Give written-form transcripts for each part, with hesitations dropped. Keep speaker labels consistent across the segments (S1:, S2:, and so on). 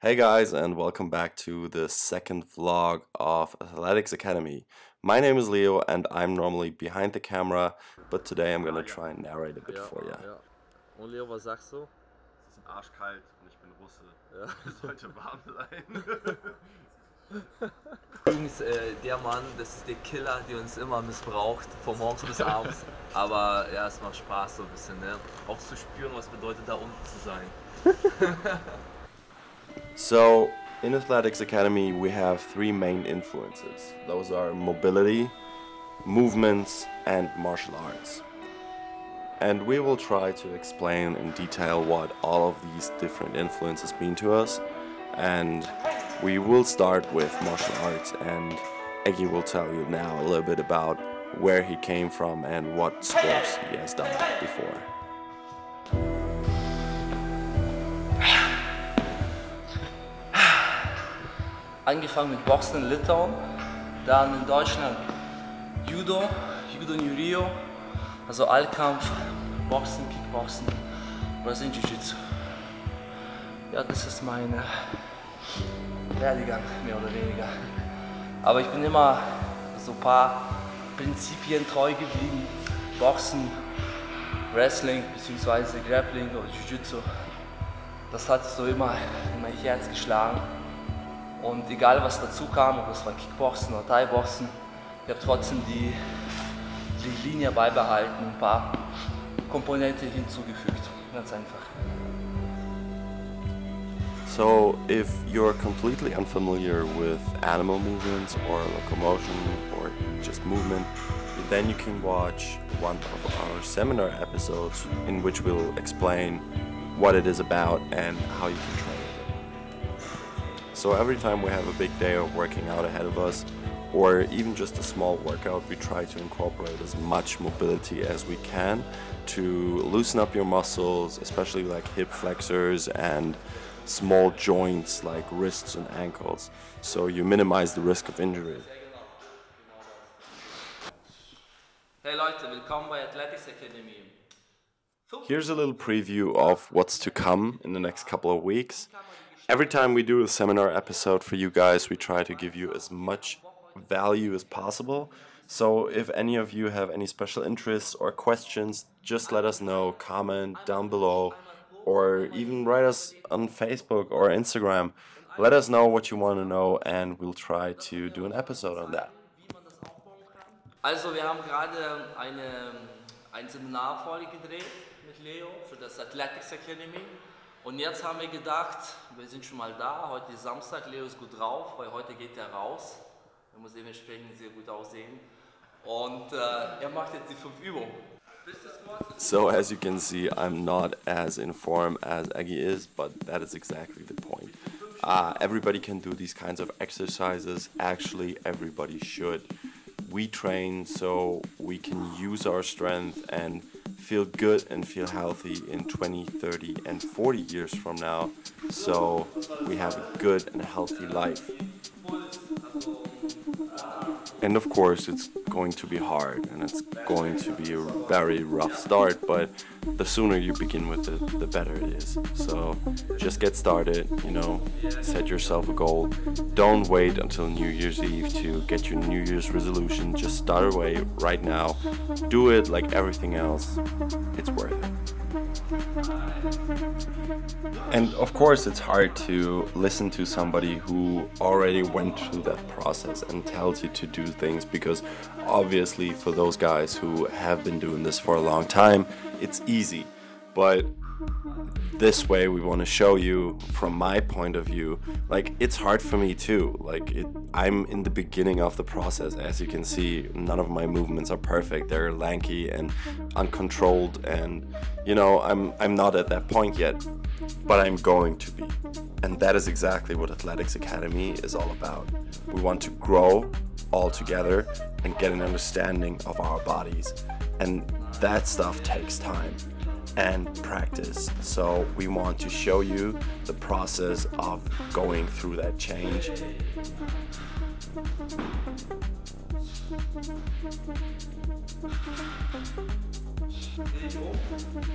S1: Hey guys, and welcome back to the second vlog of Athletics Academy. My name is Leo and I'm normally behind the camera, but today I'm gonna try and narrate a bit for you.
S2: Ja. Und Leo, was sagst du?
S1: Es ist arschkalt und ich bin Russe.
S2: Ja.
S1: Es sollte warm sein.
S2: Übrigens, der Mann, das ist der Killer, der uns immer missbraucht, von morgens bis abends. Aber ja, es macht Spaß so ein bisschen, ne? Auch zu spüren, was bedeutet da unten zu sein.
S1: So, in Athletics Academy we have three main influences. Those are mobility, movements, and martial arts. And we will try to explain in detail what all of these different influences mean to us. And we will start with martial arts, and Eggy will tell you now a little bit about where he came from and what sports he has done before.
S3: Angefangen mit Boxen in Litauen, dann in Deutschland Judo und Rio, also Allkampf, Boxen, Kickboxen, Brazilian Jiu-Jitsu. Ja, das ist mein Werdegang, mehr oder weniger. Aber ich bin immer so ein paar Prinzipien treu geblieben. Boxen, Wrestling bzw. Grappling oder Jiu-Jitsu. Das hat so immer in mein Herz geschlagen. Und egal was dazu kam, ob es war Kickboxen oder Thai-Boxen, ich habe trotzdem die Linie beibehalten und ein paar Komponenten hinzugefügt. Ganz einfach.
S1: So, if you're completely unfamiliar with animal movements or locomotion or just movement, then you can watch one of our seminar episodes in which we'll explain what it is about and how you can train it. So every time we have a big day of working out ahead of us, or even just a small workout, we try to incorporate as much mobility as we can to loosen up your muscles, especially like hip flexors and small joints like wrists and ankles, so you minimize the risk of injury.
S3: Hey Leute, willkommen bei Athletics Academy.
S1: Here's a little preview of what's to come in the next couple of weeks. Every time we do a seminar episode for you guys, we try to give you as much value as possible. So if any of you have any special interests or questions, just let us know, comment down below, or even write us on Facebook or Instagram. Let us know what you want to know and we'll try to do an episode on that.
S3: Also wir haben gerade ein Seminar vorgedreht mit Leo für das Athletics Academy. Und jetzt haben wir gedacht, wir sind schon mal da, heute ist Samstag, Leo ist gut drauf, weil heute geht er raus. Er muss dementsprechend sehr gut aussehen. Und er macht jetzt die 5 Übungen.
S1: So as you can see, I'm not as informed as Aggie is, but that is exactly the point. Everybody can do these kinds of exercises. Actually, everybody should. We train so we can use our strength and feel good and feel healthy in 20, 30 and 40 years from now, so we have a good and healthy life. And of course it's going to be hard and it's going to be a very rough start, but the sooner you begin with it, the better it is. So just get started, you know, set yourself a goal. Don't wait until New Year's Eve to get your New Year's resolution. Just start away right now. Do it like everything else. It's worth it. And of course it's hard to listen to somebody who already went through that process and tells you to do things, because obviously for those guys who have been doing this for a long time, it's easy. But this way we want to show you from my point of view, like it's hard for me too. Like I'm in the beginning of the process. As you can see, none of my movements are perfect. They're lanky and uncontrolled, and you know, I'm not at that point yet, but I'm going to be. And that is exactly what Athletics Academy is all about. We want to grow all together and get an understanding of our bodies, and that stuff takes time and practice. So we want to show you the process of going through that change.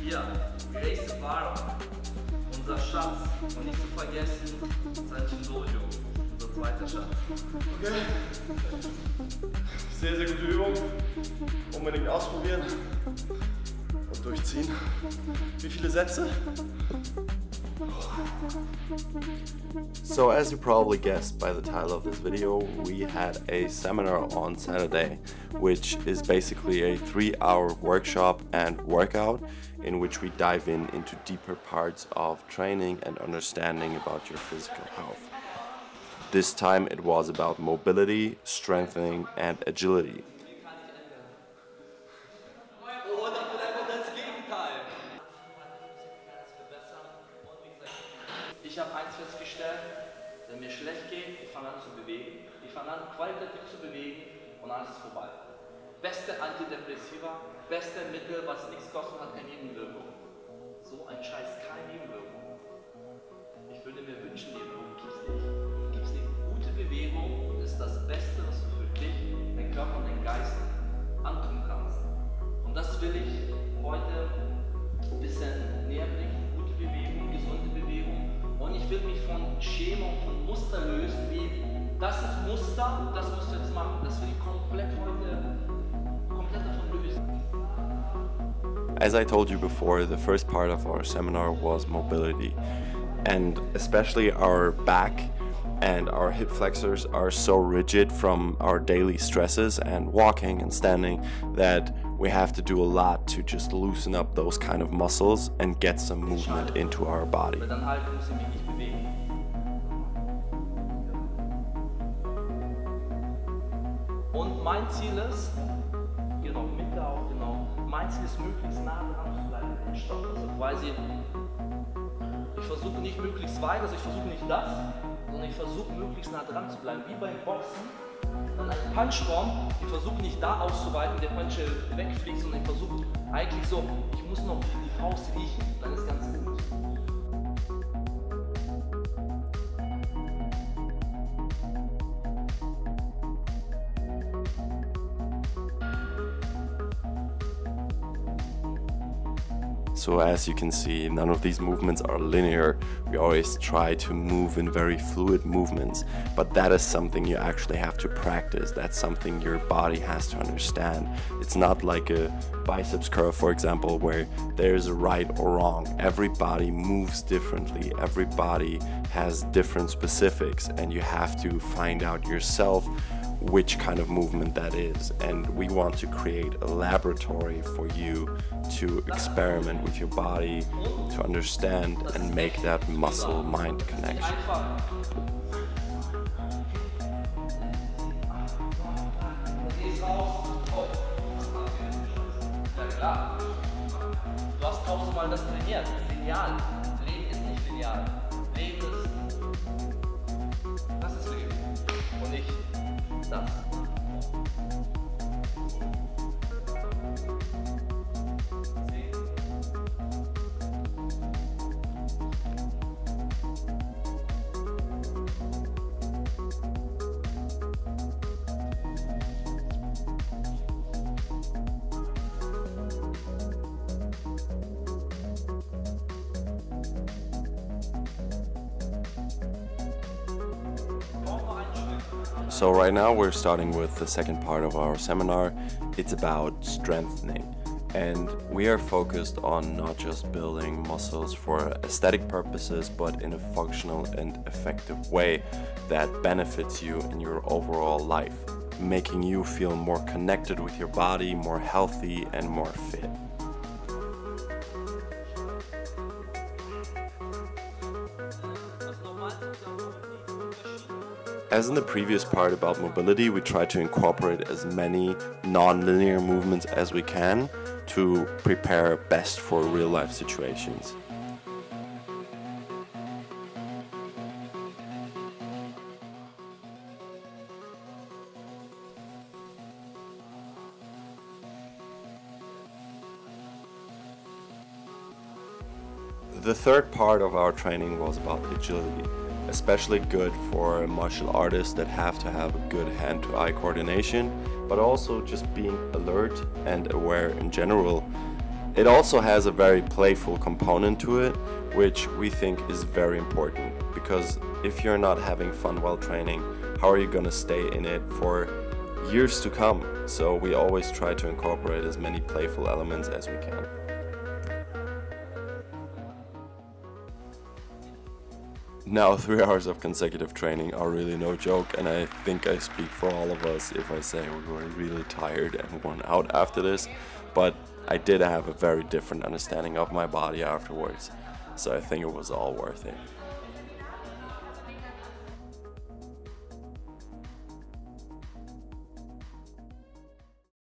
S3: Hier, Grace Bar, unser Schatz. Und nicht zu vergessen, Danke, Schatz.
S1: Okay. Sehr, sehr gute Übung. Unbedingt ausprobieren und durchziehen. Wie viele Sätze? So as you probably guessed by the title of this video, we had a seminar on Saturday, which is basically a 3-hour workshop and workout in which we dive into deeper parts of training and understanding about your physical health. This time it was about mobility, strengthening and agility.
S3: Ich habe eins festgestellt, wenn mir schlecht geht, ich fange an zu bewegen, ich fange an qualitativ zu bewegen und alles ist vorbei. Beste Antidepressiva, beste Mittel, was nichts kostet, hat keine Nebenwirkung. So ein Scheiß, keine Nebenwirkung. Ich würde mir wünschen, Nebenwirkungen gibt's nicht. Gibt's nicht. Gute Bewegung ist das Beste, was du für dich, dein Körper und dein Geist antun kannst. Und das will ich heute ein bisschen näher bringen. Gute Bewegung, gesunde Bewegung. Und ich will mich von Schema und von Muster lösen, wie das ist Muster, das musst du jetzt machen. Das will ich komplett davon lösen.
S1: As I told you before, the first part of our seminar was mobility, and especially our back and our hip flexors are so rigid from our daily stresses and walking and standing that we have to do a lot to just loosen up those kind of muscles and get some movement into our body.
S3: Und mein Ziel ist, genau, Mitte auch, genau, mein Ziel ist, möglichst nah dran zu bleiben an den Stoff. Also quasi, ich versuche nicht möglichst weit, also ich versuche nicht das, sondern ich versuche möglichst nah dran zu bleiben, wie beim Boxen. Dann ein Punch kommt, ich versuche nicht da auszuweiten, der Punch wegfliegt, sondern ich versuche eigentlich so, ich muss noch die Faust riechen, dann ist ganz gut.
S1: So as you can see, none of these movements are linear. We always try to move in very fluid movements, but that is something you actually have to practice. That's something your body has to understand. It's not like a biceps curl, for example, where there's a right or wrong. Every body moves differently. Every body has different specifics, and you have to find out yourself which kind of movement that is. And we want to create a laboratory for you to experiment with your body, to understand and make that muscle-mind connection.
S3: Du hast 1000-mal das trainiert, lineal. Leben ist nicht lineal. Leben ist, das ist Leben und nicht das.
S1: So right now we're starting with the second part of our seminar. It's about strengthening, and we are focused on not just building muscles for aesthetic purposes, but in a functional and effective way that benefits you in your overall life, making you feel more connected with your body, more healthy and more fit. As in the previous part about mobility, we try to incorporate as many non-linear movements as we can to prepare best for real-life situations. The third part of our training was about agility. Especially good for martial artists that have to have a good hand-to-eye coordination, but also just being alert and aware in general. It also has a very playful component to it, which we think is very important, because if you're not having fun while training, how are you gonna stay in it for years to come? So we always try to incorporate as many playful elements as we can. Now 3 hours of consecutive training are really no joke, and I think I speak for all of us if I say we were really tired and worn out after this, but I did have a very different understanding of my body afterwards, so I think it was all worth it.